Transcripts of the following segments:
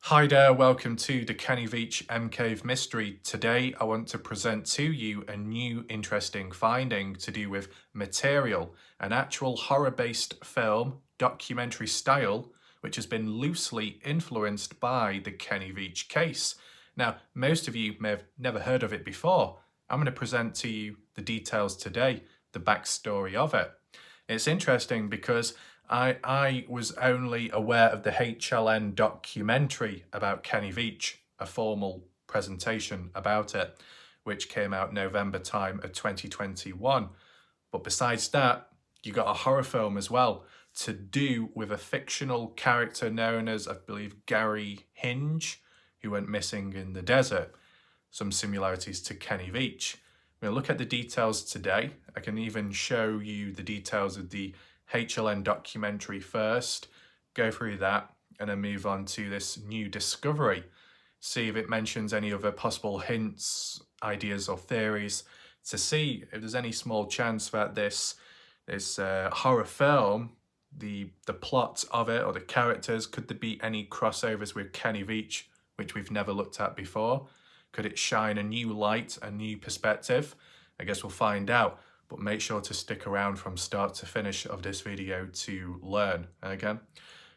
Hi there, welcome to the Kenny Veach M-Cave Mystery. Today I want to present to you a new interesting finding to do with Material, an actual horror-based film, documentary style, which has been loosely influenced by the Kenny Veach case. Now, most of you may have never heard of it before. I'm going to present to you the details today, the backstory of it. It's interesting because I was only aware of the HLN documentary about Kenny Veach, a formal presentation about it, which came out November time of 2021. But besides that, you got a horror film as well to do with a fictional character known as, I believe, Gary Hinge, who went missing in the desert. Some similarities to Kenny Veach. We'll look at the details today. I can even show you the details of the HLN documentary first, go through that, and then move on to this new discovery. See if it mentions any other possible hints, ideas, or theories to see if there's any small chance that this horror film, the plot of it or the characters, could there be any crossovers with Kenny Veach, which we've never looked at before? Could it shine a new light, a new perspective? I guess we'll find out, but make sure to stick around from start to finish of this video to learn. And again,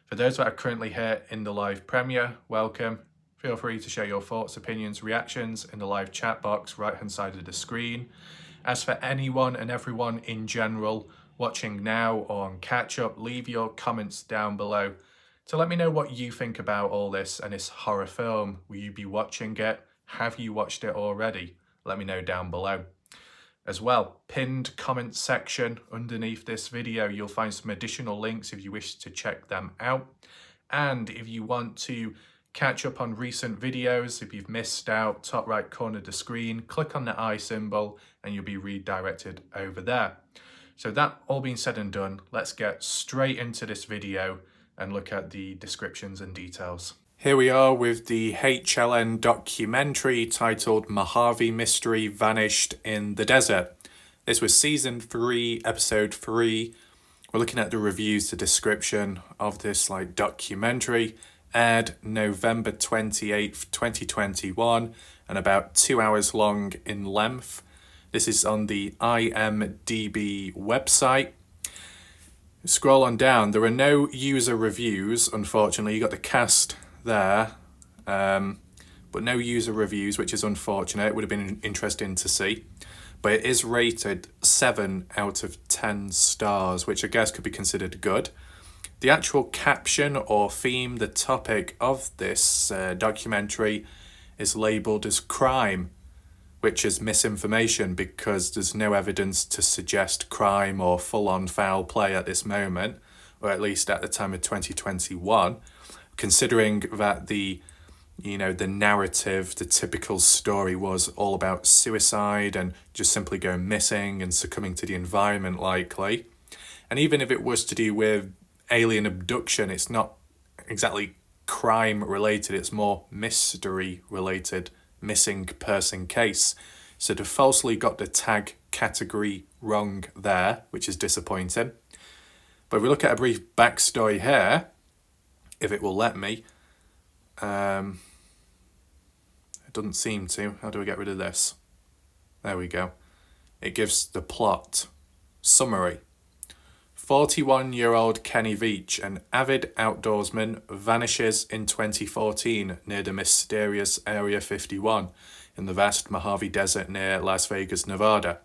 for those that are currently here in the live premiere, welcome. Feel free to share your thoughts, opinions, reactions in the live chat box right hand side of the screen. As for anyone and everyone in general watching now or on catch up, leave your comments down below to let me know what you think about all this and this horror film. Will you be watching it? Have you watched it already? Let me know down below. As well, pinned comment section underneath this video, you'll find some additional links if you wish to check them out. And if you want to catch up on recent videos, if you've missed out, top right corner of the screen, click on the eye symbol and you'll be redirected over there. So that all being said and done, let's get straight into this video and look at the descriptions and details. Here we are with the HLN documentary titled Mojave Mystery Vanished in the Desert. This was season 3, episode 3. We're looking at the reviews, the description of this documentary. Aired November 28th, 2021, and about 2 hours long in length. This is on the IMDb website. Scroll on down. There are no user reviews, unfortunately. You got the cast there, but no user reviews, which is unfortunate. It would have been interesting to see, but it is rated 7 out of 10 stars, which I guess could be considered good. The actual caption or theme, the topic of this documentary is labeled as crime, which is misinformation because there's no evidence to suggest crime or full-on foul play at this moment, or at least at the time of 2021. Considering that the narrative, the typical story was all about suicide and just simply going missing and succumbing to the environment likely. And even if it was to do with alien abduction, it's not exactly crime related, it's more mystery related, missing person case. So they falsely got the tag category wrong there, which is disappointing. But if we look at a brief backstory here, if it will let me. It doesn't seem to. How do we get rid of this? There we go. It gives the plot. Summary. 41-year-old Kenny Veach, an avid outdoorsman, vanishes in 2014 near the mysterious Area 51 in the vast Mojave Desert near Las Vegas, Nevada.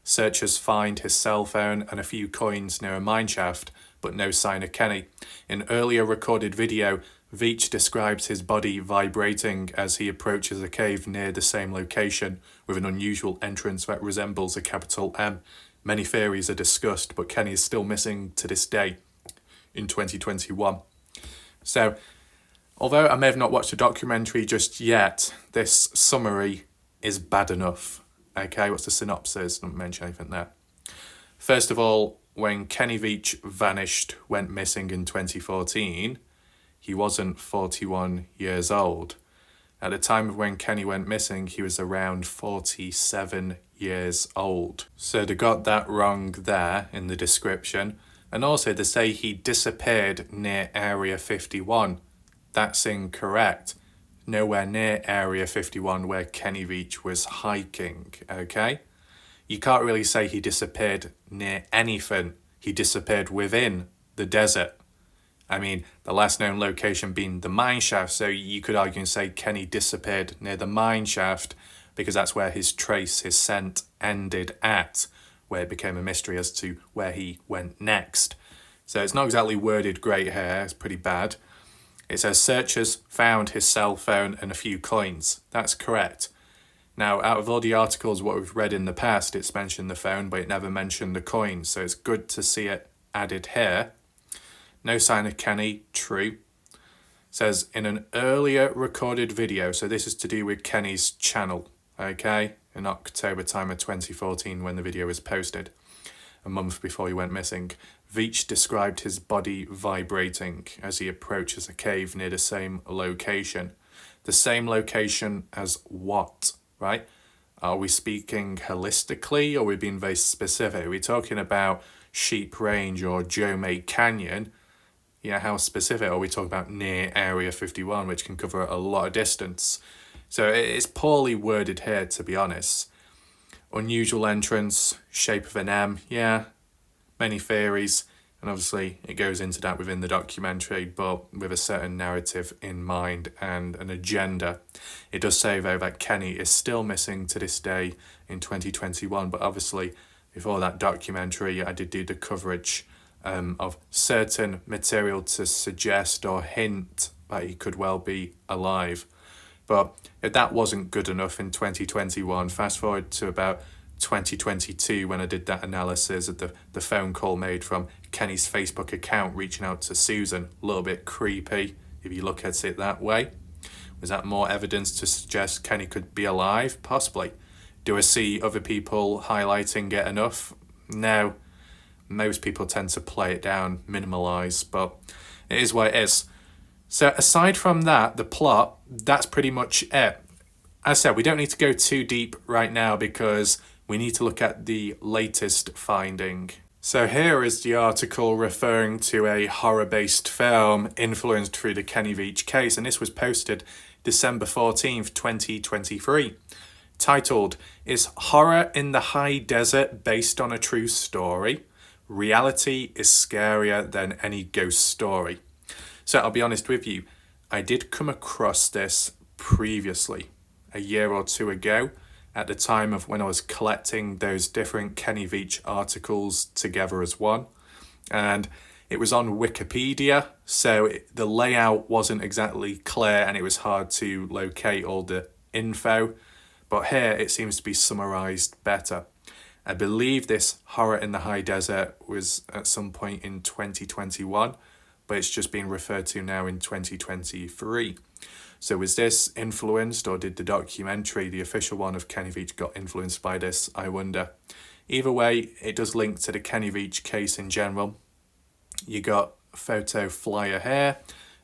Searchers find his cell phone and a few coins near a mine shaft, but no sign of Kenny. In earlier recorded video, Veach describes his body vibrating as he approaches a cave near the same location with an unusual entrance that resembles a capital M. Many theories are discussed, but Kenny is still missing to this day in 2021. So, although I may have not watched the documentary just yet, this summary is bad enough. Okay, what's the synopsis? Don't mention anything there. First of all, when Kenny Veach went missing in 2014, he wasn't 41 years old. At the time of when Kenny went missing, he was around 47 years old. So they got that wrong there in the description. And also they say he disappeared near Area 51. That's incorrect. Nowhere near Area 51 where Kenny Veach was hiking, okay? You can't really say he disappeared near anything. He disappeared within the desert. I mean, the last known location being the mine shaft, so you could argue and say Kenny disappeared near the mine shaft because that's where his trace, his scent ended at, where it became a mystery as to where he went next. So it's not exactly worded great here, it's pretty bad. It says searchers found his cell phone and a few coins. That's correct. Now, out of all the articles what we've read in the past, it's mentioned the phone, but it never mentioned the coins, so it's good to see it added here. No sign of Kenny, true. Says in an earlier recorded video, so this is to do with Kenny's channel, okay? In October time of 2014 when the video was posted, a month before he went missing. Veach described his body vibrating as he approaches a cave near the same location. The same location as what, right? Are we speaking holistically or are we being very specific? Are we talking about Sheep Range or Joe May Canyon? Yeah, how specific are we talking about near Area 51, which can cover a lot of distance? So it's poorly worded here, to be honest. Unusual entrance, shape of an M, yeah, many theories, and obviously it goes into that within the documentary, but with a certain narrative in mind and an agenda. It does say, though, that Kenny is still missing to this day in 2021, but obviously before that documentary, I did do the coverage of certain material to suggest or hint that he could well be alive. But if that wasn't good enough in 2021, fast forward to about 2022 when I did that analysis of the phone call made from Kenny's Facebook account reaching out to Susan. A little bit creepy if you look at it that way. Was that more evidence to suggest Kenny could be alive? Possibly. Do I see other people highlighting it enough? No. Most people tend to play it down, minimalise, but it is what it is. So aside from that, the plot, that's pretty much it. As I said, we don't need to go too deep right now because we need to look at the latest finding. So here is the article referring to a horror-based film influenced through the Kenny Veach case, and this was posted December 14th, 2023. Titled, "Is Horror in the High Desert Based on a True Story? Reality is scarier than any ghost story." So I'll be honest with you, I did come across this previously, a year or two ago, at the time of when I was collecting those different Kenny Veach articles together as one. And it was on Wikipedia, so the layout wasn't exactly clear and it was hard to locate all the info. But here it seems to be summarised better. I believe this Horror in the High Desert was at some point in 2021, but it's just being referred to now in 2023. So was this influenced, or did the documentary, the official one of Kenny Veach, got influenced by this? I wonder. Either way, it does link to the Kenny Veach case in general. You got a photo flyer here.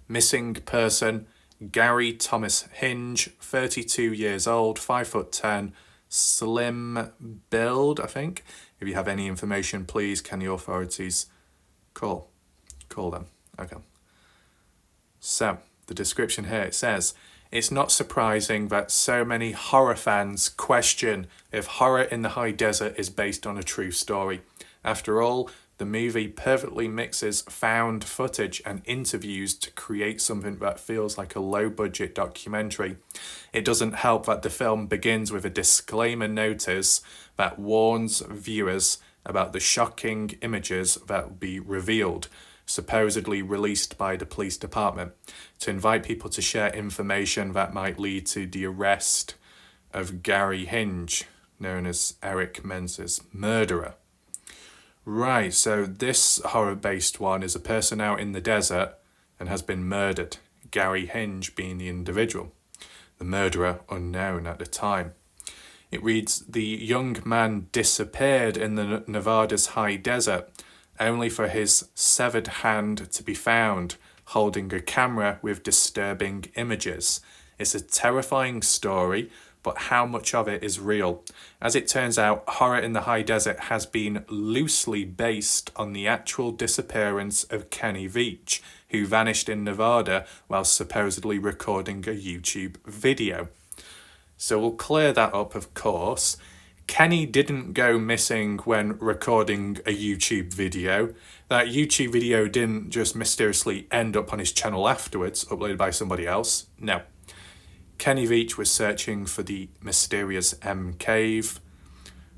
Missing person, Gary Thomas Hinge, 32 years old, 5'10", slim build, I think. If you have any information, please can the authorities call them. Okay. So the description here, it says, "It's not surprising that so many horror fans question if Horror in the High Desert is based on a true story. After all, the movie perfectly mixes found footage and interviews to create something that feels like a low-budget documentary. It doesn't help that the film begins with a disclaimer notice that warns viewers about the shocking images that will be revealed, supposedly released by the police department, to invite people to share information that might lead to the arrest of Gary Hinge, known as Eric Menzies' murderer." Right, so this horror-based one is a person out in the desert and has been murdered, Gary Hinge being the individual, the murderer unknown at the time. It reads, "The young man disappeared in the Nevada's high desert, only for his severed hand to be found, holding a camera with disturbing images. It's a terrifying story, but how much of it is real? As it turns out, Horror in the High Desert has been loosely based on the actual disappearance of Kenny Veach, who vanished in Nevada while supposedly recording a YouTube video. So we'll clear that up, of course. Kenny didn't go missing when recording a YouTube video. That YouTube video didn't just mysteriously end up on his channel afterwards, uploaded by somebody else. No. Kenny Veach was searching for the mysterious M cave,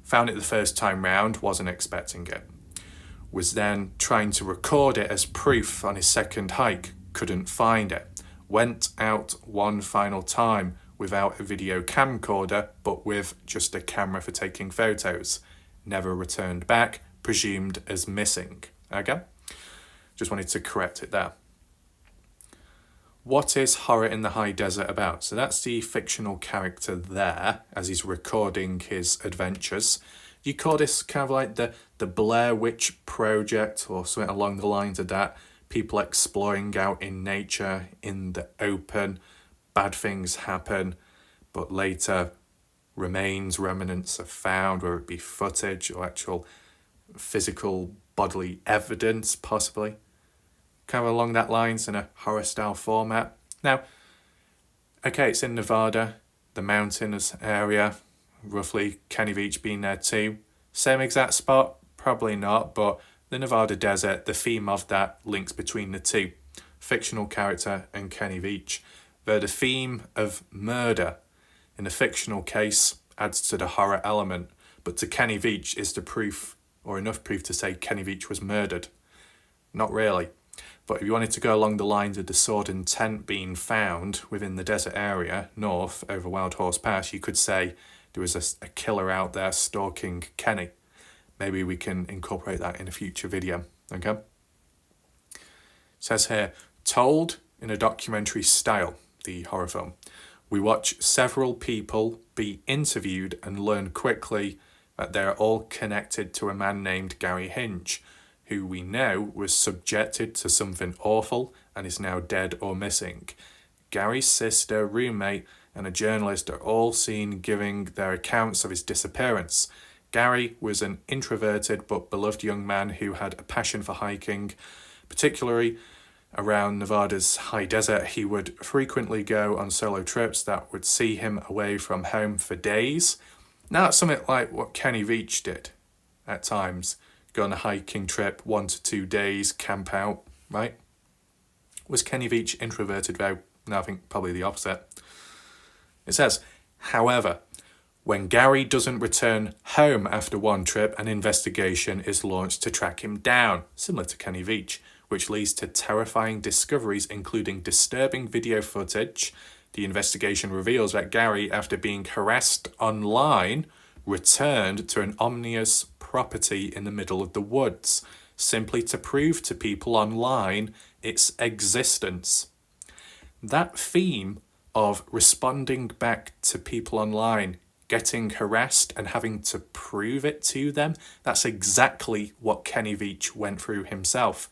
found it the first time round, wasn't expecting it. Was then trying to record it as proof on his second hike, couldn't find it. Went out one final time without a video camcorder, but with just a camera for taking photos. Never returned back, presumed as missing. Okay? Just wanted to correct it there. What is Horror in the High Desert about? So that's the fictional character there, as he's recording his adventures. You call this kind of like the Blair Witch Project, or something along the lines of that. People exploring out in nature, in the open. Bad things happen, but later remnants are found, whether it be footage or actual physical bodily evidence, possibly. Kind of along that lines in a horror style format. Now, okay, it's in Nevada, the mountainous area, roughly Kenny Veach being there too. Same exact spot? Probably not, but the Nevada desert, the theme of that links between the two. Fictional character and Kenny Veach. Though the theme of murder in a fictional case adds to the horror element, but to Kenny Veach is the proof, or enough proof to say Kenny Veach was murdered. Not really. But if you wanted to go along the lines of the sword and tent being found within the desert area, north over Wild Horse Pass, you could say there was a killer out there stalking Kenny. Maybe we can incorporate that in a future video, okay? It says here, told in a documentary style, the horror film. We watch several people be interviewed and learn quickly that they're all connected to a man named Gary Hinch, who we know was subjected to something awful and is now dead or missing. Gary's sister, roommate, and a journalist are all seen giving their accounts of his disappearance. Gary was an introverted but beloved young man who had a passion for hiking, particularly around Nevada's high desert. He would frequently go on solo trips that would see him away from home for days. Now that's something like what Kenny Veach did at times. Go on a hiking trip, 1 to 2 days, camp out, right? Was Kenny Veach introverted though? No, I think probably the opposite. It says, however, when Gary doesn't return home after one trip, an investigation is launched to track him down, similar to Kenny Veach, which leads to terrifying discoveries, including disturbing video footage. The investigation reveals that Gary, after being harassed online, returned to an ominous property in the middle of the woods, simply to prove to people online its existence. That theme of responding back to people online, getting harassed and having to prove it to them, that's exactly what Kenny Veach went through himself.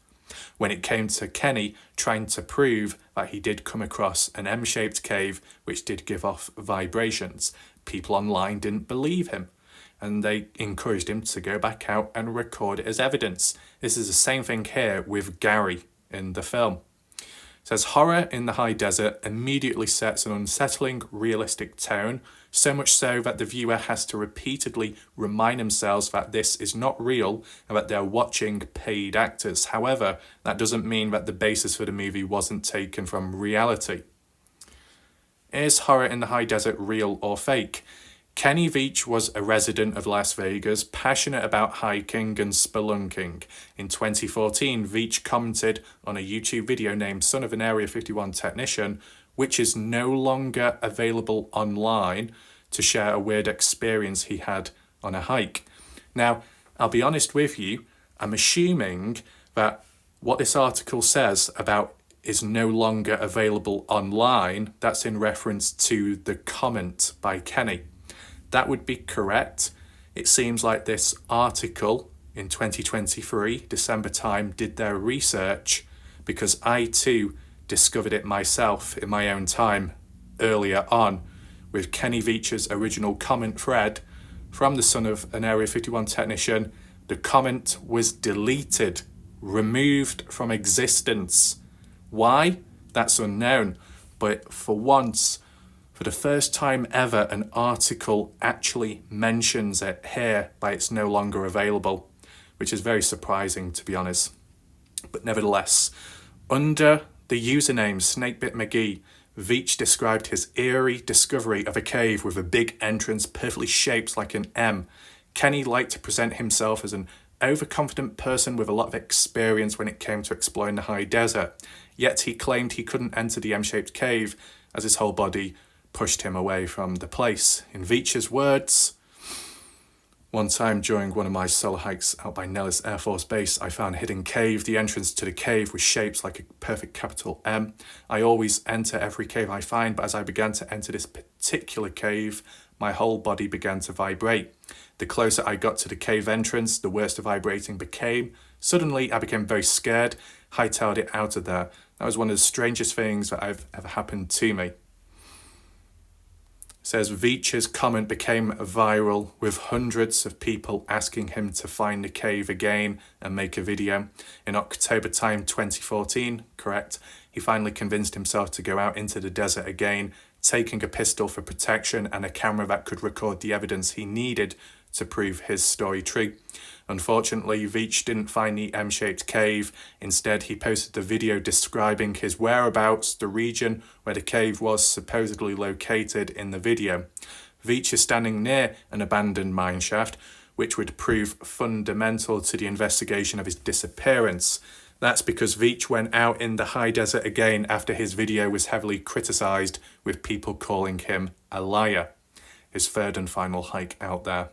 When it came to Kenny trying to prove that he did come across an M-shaped cave which did give off vibrations, people online didn't believe him, and they encouraged him to go back out and record it as evidence. This is the same thing here with Gary in the film. It says, horror in the high desert immediately sets an unsettling, realistic tone, so much so that the viewer has to repeatedly remind themselves that this is not real and that they're watching paid actors. However, that doesn't mean that the basis for the movie wasn't taken from reality. Is horror in the high desert real or fake? Kenny Veach was a resident of Las Vegas, passionate about hiking and spelunking. In 2014, Veach commented on a YouTube video named Son of an Area 51 Technician, which is no longer available online, to share a weird experience he had on a hike. Now, I'll be honest with you, I'm assuming that what this article says about is no longer available online, that's in reference to the comment by Kenny. That would be correct. It seems like this article in 2023, December time, did their research, because I too discovered it myself in my own time earlier on with Kenny Veach's original comment thread from the Son of an Area 51 Technician. The comment was deleted, removed from existence. Why? That's unknown. But for once, for the first time ever, an article actually mentions it here, but it's no longer available, which is very surprising, to be honest. But nevertheless, under the username Snakebit McGee, Veach described his eerie discovery of a cave with a big entrance perfectly shaped like an M. Kenny liked to present himself as an overconfident person with a lot of experience when it came to exploring the high desert, yet he claimed he couldn't enter the M-shaped cave as his whole body pushed him away from the place. In Veach's words, one time during one of my solo hikes out by Nellis Air Force Base, I found a hidden cave. The entrance to the cave was shaped like a perfect capital M. I always enter every cave I find, but as I began to enter this particular cave, my whole body began to vibrate. The closer I got to the cave entrance, the worse the vibrating became. Suddenly, I became very scared, hightailed it out of there. That was one of the strangest things that have ever happened to me. Says Veach's comment became viral, with hundreds of people asking him to find the cave again and make a video. In October time 2014, correct, he finally convinced himself to go out into the desert again, taking a pistol for protection and a camera that could record the evidence he needed to prove his story true. Unfortunately, Veach didn't find the M-shaped cave. Instead, he posted a video describing his whereabouts, the region where the cave was supposedly located in the video. Veach is standing near an abandoned mine shaft, which would prove fundamental to the investigation of his disappearance. That's because Veach went out in the high desert again after his video was heavily criticised, with people calling him a liar. His third and final hike out there.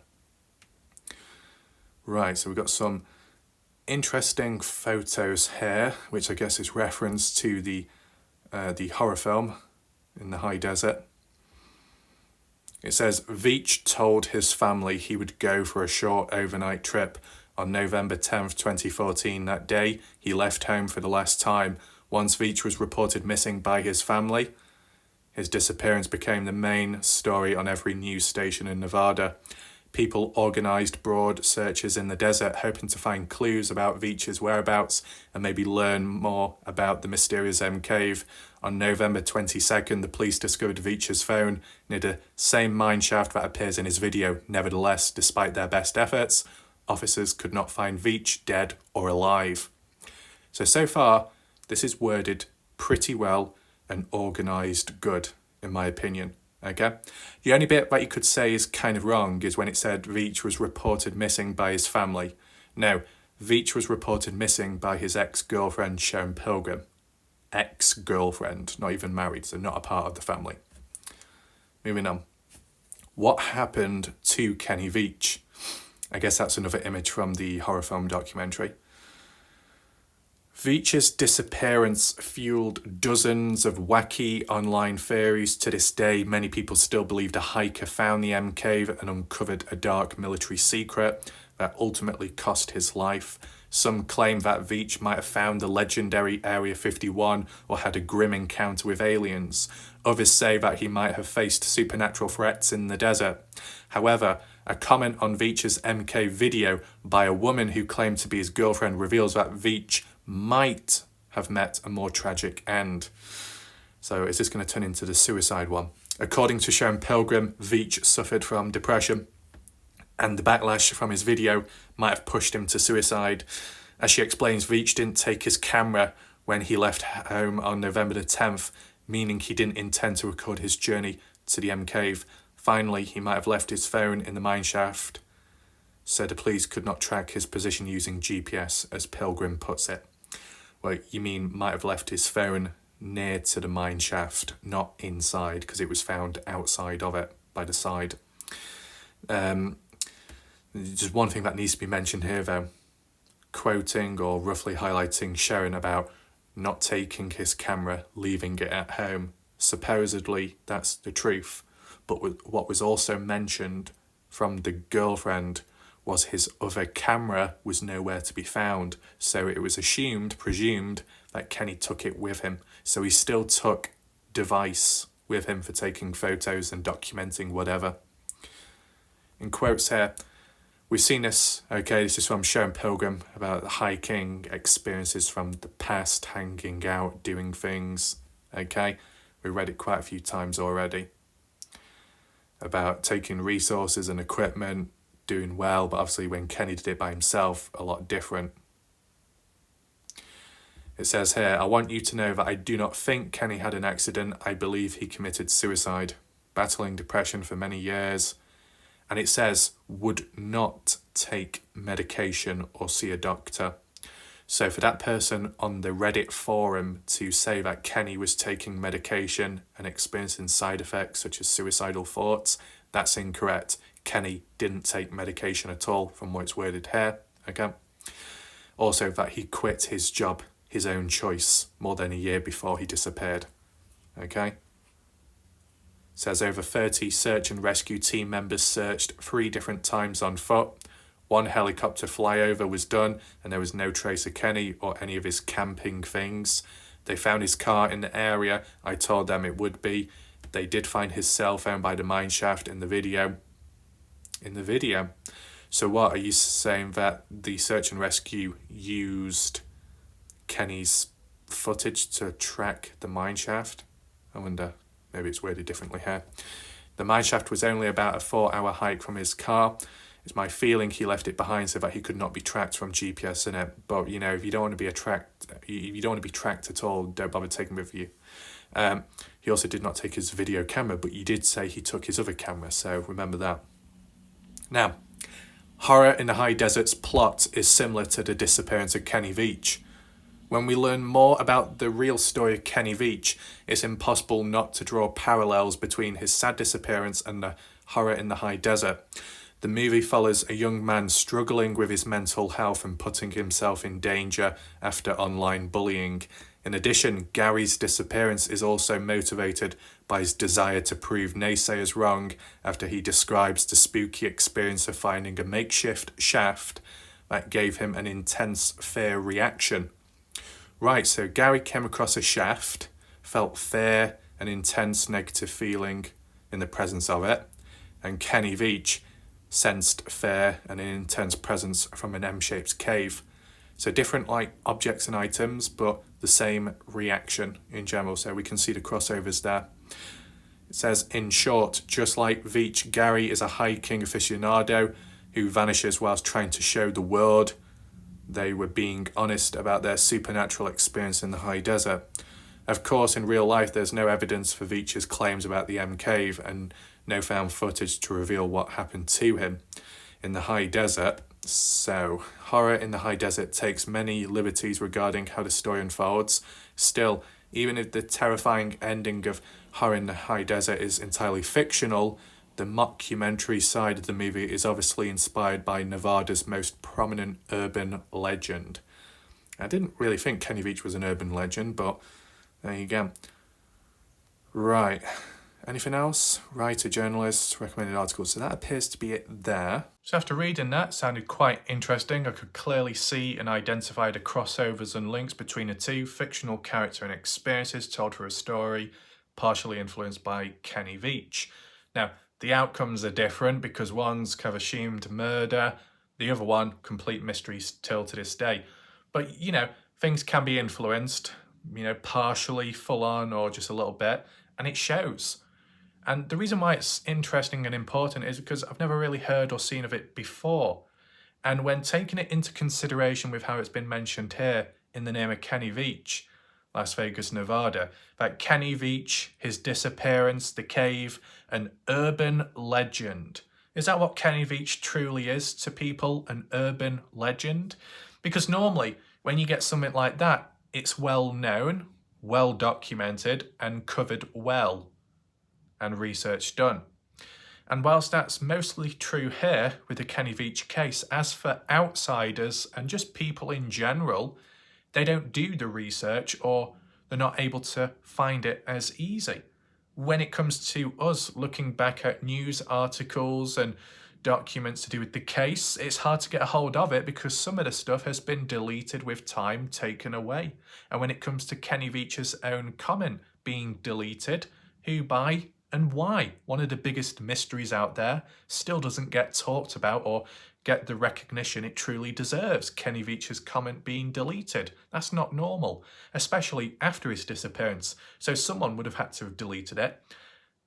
Right, so we've got some interesting photos here, which I guess is reference to the horror film in the high desert. It says, Veach told his family he would go for a short overnight trip. On November 10th, 2014, that day, he left home for the last time. Once Veach was reported missing by his family, his disappearance became the main story on every news station in Nevada. People organised broad searches in the desert, hoping to find clues about Veach's whereabouts and maybe learn more about the mysterious M cave. On November 22nd, the police discovered Veach's phone near the same mine shaft that appears in his video. Nevertheless, despite their best efforts, officers could not find Veach dead or alive. So far, this is worded pretty well and organised good, in my opinion. Okay. The only bit that you could say is kind of wrong is when it said Veach was reported missing by his family. No, Veach was reported missing by his ex-girlfriend Sharon Pilgrim. Ex-girlfriend, not even married, so not a part of the family. Moving on. What happened to Kenny Veach? I guess that's another image from the horror film documentary. Veach's disappearance fueled dozens of wacky online theories. To this day, many people still believe a hiker found the M cave and uncovered a dark military secret that ultimately cost his life. Some claim that Veach might have found the legendary Area 51 or had a grim encounter with aliens. Others say that he might have faced supernatural threats in the desert. However, a comment on Veach's MK video by a woman who claimed to be his girlfriend reveals that Veach might have met a more tragic end. So is this going to turn into the suicide one? According to Sharon Pilgrim, Veach suffered from depression, and the backlash from his video might have pushed him to suicide. As she explains, Veach didn't take his camera when he left home on November the 10th, meaning he didn't intend to record his journey to the M cave. Finally, he might have left his phone in the mine shaft, so the police could not track his position using GPS, as Pilgrim puts it. Well, you mean might have left his phone near to the mine shaft, not inside, because it was found outside of it, by the side. Just one thing that needs to be mentioned here, though. Quoting or roughly highlighting Sharon about not taking his camera, leaving it at home. Supposedly, that's the truth. But what was also mentioned from the girlfriend was his other camera was nowhere to be found. So it was presumed, that Kenny took it with him. So he still took device with him for taking photos and documenting whatever. In quotes here, We've seen this, okay, this is from Sharon Pilgrim about the hiking experiences from the past, hanging out, doing things, okay? We read it quite a few times already about taking resources and equipment, doing well, but obviously when Kenny did it by himself, a lot different. It says here, I want you to know that I do not think Kenny had an accident. I believe he committed suicide, battling depression for many years. And it says, would not take medication or see a doctor. So for that person on the Reddit forum to say that Kenny was taking medication and experiencing side effects such as suicidal thoughts, that's incorrect. Kenny didn't take medication at all from what's worded here. Okay. Also that he quit his job, his own choice, more than a year before he disappeared. Okay. Says over 30 search and rescue team members searched 3 different times on foot. 1 helicopter flyover was done and there was no trace of Kenny or any of his camping things. They found his car in the area I told them it would be. They did find his cell phone by the mine shaft in the video. So what, are you saying that the search and rescue used Kenny's footage to track the mine shaft? I wonder. Maybe it's worded differently here. The mine shaft was only about a 4-hour hike from his car. It's my feeling he left it behind so that he could not be tracked from GPS in it. But you know, if you don't want to be tracked at all, don't bother taking it with you. He also did not take his video camera, but you did say he took his other camera, so remember that. Now, Horror in the High Desert's plot is similar to the disappearance of Kenny Veach. When we learn more about the real story of Kenny Veach, it's impossible not to draw parallels between his sad disappearance and the Horror in the High Desert. The movie follows a young man struggling with his mental health and putting himself in danger after online bullying. In addition, Gary's disappearance is also motivated by his desire to prove naysayers wrong after he describes the spooky experience of finding a makeshift shaft that gave him an intense fear reaction. Right, so Gary came across a shaft, felt fear, an intense negative feeling in the presence of it, and Kenny Veach sensed fear and an intense presence from an M-shaped cave. So different like objects and items, but the same reaction in general. So we can see the crossovers there. It says, in short, just like Veach, Gary is a hiking aficionado who vanishes whilst trying to show the world they were being honest about their supernatural experience in the high desert. Of course, in real life, there's no evidence for Veach's claims about the M cave and no found footage to reveal what happened to him in the high desert. So, Horror in the High Desert takes many liberties regarding how the story unfolds. Still, even if the terrifying ending of Horror in the High Desert is entirely fictional, the mockumentary side of the movie is obviously inspired by Nevada's most prominent urban legend. I didn't really think Kenny Veach was an urban legend, but there you go. Right. Anything else? Writer, journalist, recommended articles. So that appears to be it there. So after reading that, it sounded quite interesting. I could clearly see and identify the crossovers and links between the two, fictional character and experiences told through a story, partially influenced by Kenny Veach. Now, the outcomes are different because one's kind of assumed murder, the other one, complete mystery still to this day. But, you know, things can be influenced, you know, partially, full on, or just a little bit, and it shows. And the reason why it's interesting and important is because I've never really heard or seen of it before. And when taking it into consideration with how it's been mentioned here in the name of Kenny Veach, Las Vegas, Nevada, that Kenny Veach, his disappearance, the cave, an urban legend. Is that what Kenny Veach truly is to people, an urban legend? Because normally, when you get something like that, it's well known, well documented, and covered well, and research done. And whilst that's mostly true here with the Kenny Veach case, as for outsiders and just people in general, they don't do the research or they're not able to find it as easy. When it comes to us looking back at news articles and documents to do with the case, it's hard to get a hold of it because some of the stuff has been deleted with time taken away. And when it comes to Kenny Veach's own comment being deleted, who by And why one of the biggest mysteries out there still doesn't get talked about or get the recognition it truly deserves. Kenny Veach's comment being deleted. That's not normal, especially after his disappearance. So someone would have had to have deleted it.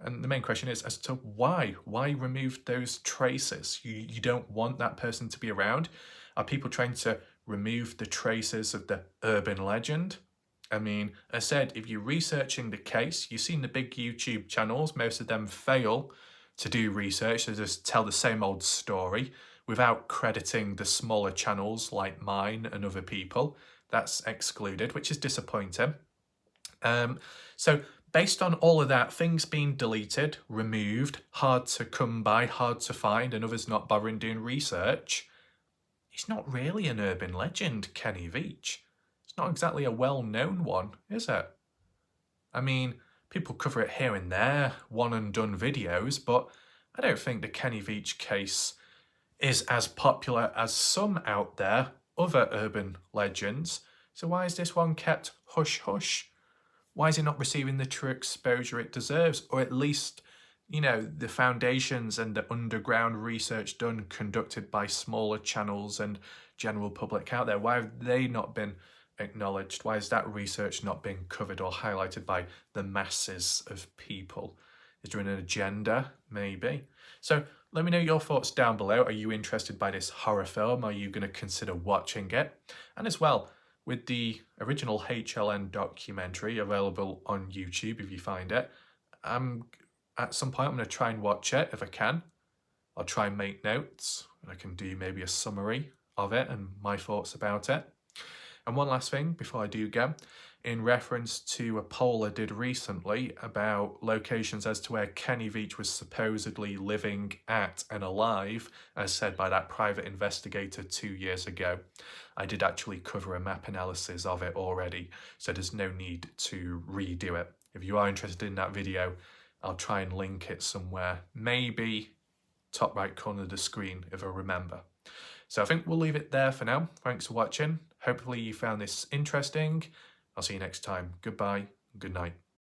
And the main question is as to why. Why remove those traces? You don't want that person to be around? Are people trying to remove the traces of the urban legend? I mean, I said, if you're researching the case, you've seen the big YouTube channels, most of them fail to do research, they just tell the same old story without crediting the smaller channels like mine and other people. That's excluded, which is disappointing. So based on all of that, things being deleted, removed, hard to come by, hard to find, and others not bothering doing research, he's not really an urban legend, Kenny Veach. It's not exactly a well-known one, is it? I mean, people cover it here and there, one and done videos, but I don't think the Kenny Veach case is as popular as some out there, other urban legends. So why is this one kept hush-hush? Why is it not receiving the true exposure it deserves? Or at least, you know, the foundations and the underground research conducted by smaller channels and general public out there, why have they not been acknowledged? Why has that research not been covered or highlighted by the masses of people? Is there an agenda? Maybe. So let me know your thoughts down below. Are you interested by this horror film? Are you going to consider watching it? And as well, with the original HLN documentary available on YouTube if you find it, at some point I'm going to try and watch it if I can. I'll try and make notes, and I can do maybe a summary of it and my thoughts about it. And one last thing before I do go, in reference to a poll I did recently about locations as to where Kenny Veach was supposedly living at and alive, as said by that private investigator 2 years ago. I did actually cover a map analysis of it already, so there's no need to redo it. If you are interested in that video, I'll try and link it somewhere, maybe top right corner of the screen if I remember. So I think we'll leave it there for now. Thanks for watching. Hopefully you found this interesting. I'll see you next time. Goodbye. Good night.